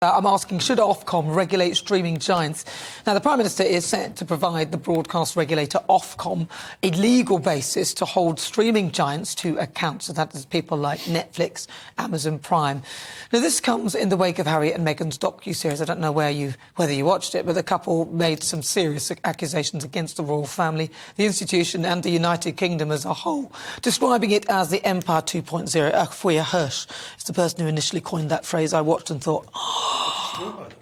I'm asking, should Ofcom regulate streaming giants? Now, the Prime Minister is set to provide the broadcast regulator Ofcom a legal basis to hold streaming giants to account. So that is people like Netflix, Amazon Prime. Now, this comes in the wake of Harry and Meghan's docu-series. I don't know whether you watched it, but the couple made some serious accusations against the royal family, the institution and the United Kingdom as a whole, describing it as the Empire 2.0. Akua Hirsch is the person who initially coined that phrase. I watched and thought,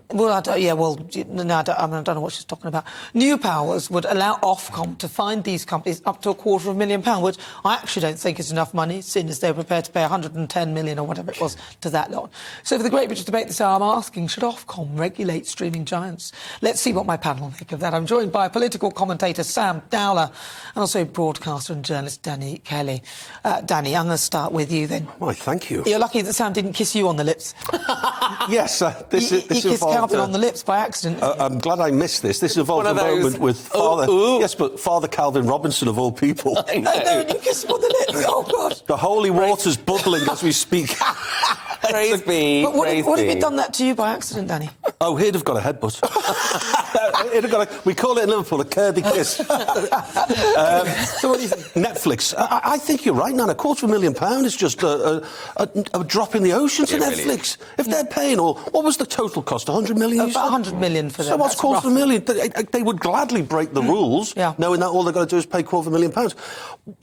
well, I don't know what she's talking about. New powers would allow Ofcom to fine these companies up to £250,000, which I actually don't think is enough money, seeing as they're prepared to pay 110 million or whatever it was to that lot. So for the Great British debate this hour, I'm asking, should Ofcom regulate streaming giants? Let's see what my panel think of that. I'm joined by political commentator Sam Dowler and also broadcaster and journalist Danny Kelly. Danny, I'm going to start with you then. Why, thank you. You're lucky that Sam didn't kiss you on the lips. Yes, this kissed Calvin on the lips by accident. I'm glad I missed this. This involved a moment with Father... Yes, but Father Calvin Robinson, of all people. No, you kissed him on the lips. Oh, God. The holy water's bubbling as we speak. Praise be. But what if he'd done that to you by accident, Danny? Oh, he'd have got a headbutt. He'd have got we call it in Liverpool a Kirby kiss. So what do you think? Netflix. I think you're right, Nan. £250,000 is just a drop in the ocean to Netflix. If they're paying what was the total cost? 100 million? About 100 million for them. So what's £250,000? They would gladly break the rules, knowing that all they've got to do is pay £250,000.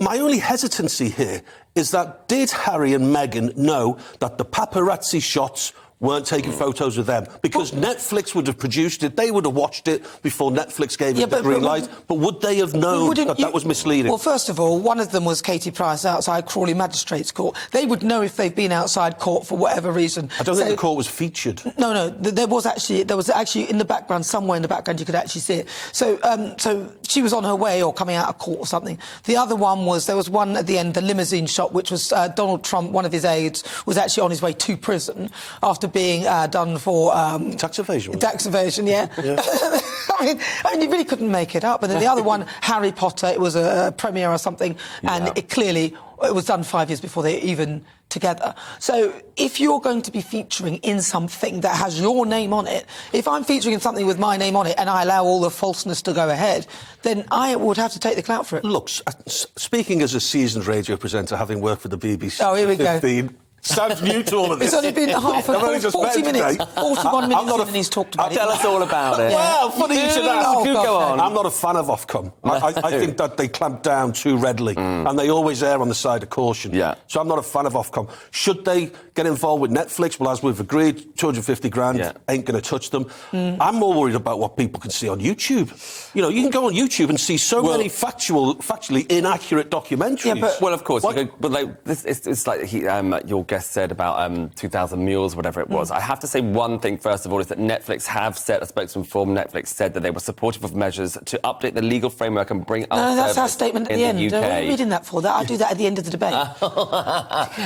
My only hesitancy here is that did Harry and Meghan know that the paparazzi shots weren't taking photos of them? Because Netflix would have produced it, they would have watched it before Netflix gave it the green light. But would they have known that was misleading? Well, first of all, one of them was Katie Price outside Crawley Magistrates Court. They would know if they've been outside court for whatever reason. I don't think the court was featured. No, there was actually in the background, somewhere in the background, you could actually see it. So she was on her way or coming out of court or something. The other one was, there was one at the end, the limousine shot, which was Donald Trump, one of his aides, was actually on his way to prison after being done for... tax evasion. Tax evasion, yeah. I mean, you really couldn't make it up. And then the other one, Harry Potter, it was a premiere or something, and it was done 5 years before they even together. So if you're going to be featuring in something that has your name on it, if I'm featuring in something with my name on it and I allow all the falseness to go ahead, then I would have to take the clout for it. Look, speaking as a seasoned radio presenter, having worked for the BBC for here 15... Sounds new to all of this. It's only been 40 minutes. 41 minutes and he's talked about it. Tell us all about it. Well, funny you should ask. Go on. I'm not a fan of Ofcom. I think that they clamp down too readily and they always err on the side of caution. Yeah. So I'm not a fan of Ofcom. Should they get involved with Netflix? Well, as we've agreed, 250 grand ain't going to touch them. I'm more worried about what people can see on YouTube. You know, you can go on YouTube and see so many factually inaccurate documentaries. Yeah, but, of course. It's like your guest said about 2,000 Mules, whatever it was. I have to say one thing, first of all, is that Netflix have said, a spokesman for Netflix said that they were supportive of measures to update the legal framework and bring up that's our statement at the end. UK. What are you reading that for? I do that at the end of the debate.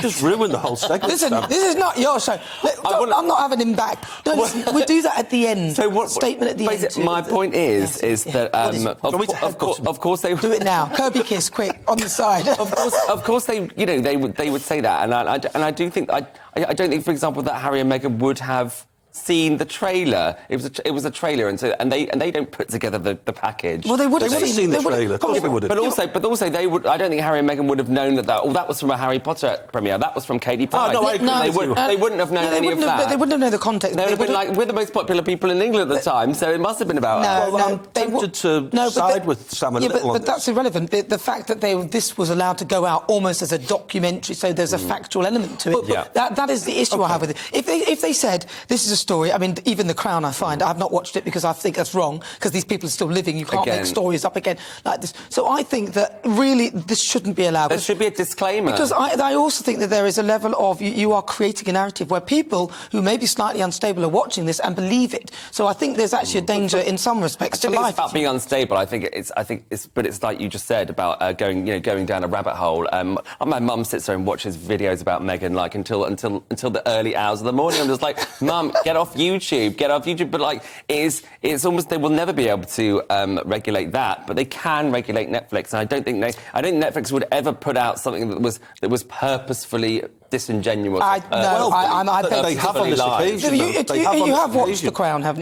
Just ruin the whole segment. Listen, this is not your show. I'm not having him back. No, listen, we do that at the end. So statement at the end. My point is that of course they do it now. Kirby kiss, quick, on the side. Of course they would say that, and I do think I don't think, for example, that Harry and Meghan would have seen the trailer. It was a trailer, and they don't put together the package. Well, they would have seen the trailer. Of course they would have. But also they would. I don't think Harry and Meghan would have known that was from a Harry Potter premiere. That was from Katie Price. Oh, no, they wouldn't have known any of that. They wouldn't have known the context. They would have been like, we're the most popular people in England at the time, so it must have been about us. I'm tempted to side with Sam a little on but that's irrelevant. The fact that this was allowed to go out almost as a documentary, so there's a factual element to it. That is the issue I have with it. If they said, this is a story, I mean, even The Crown, I find, I've not watched it because I think that's wrong, because these people are still living. You can't make stories up again like this. So I think that really this shouldn't be allowed. There should be a disclaimer. Because I also think that there is a level of you are creating a narrative where people who may be slightly unstable are watching this and believe it. So I think there's actually a danger in some respects to life. It's about being unstable. I think it's like you just said about going down a rabbit hole. My mum sits there and watches videos about Meghan until the early hours of the morning. I'm just like, Mum, get off YouTube. But like, it's almost, they will never be able to regulate that, but they can regulate Netflix. And I don't think Netflix would ever put out something that was purposefully disingenuous. I bet they have on this occasion. You have watched The Crown, haven't you?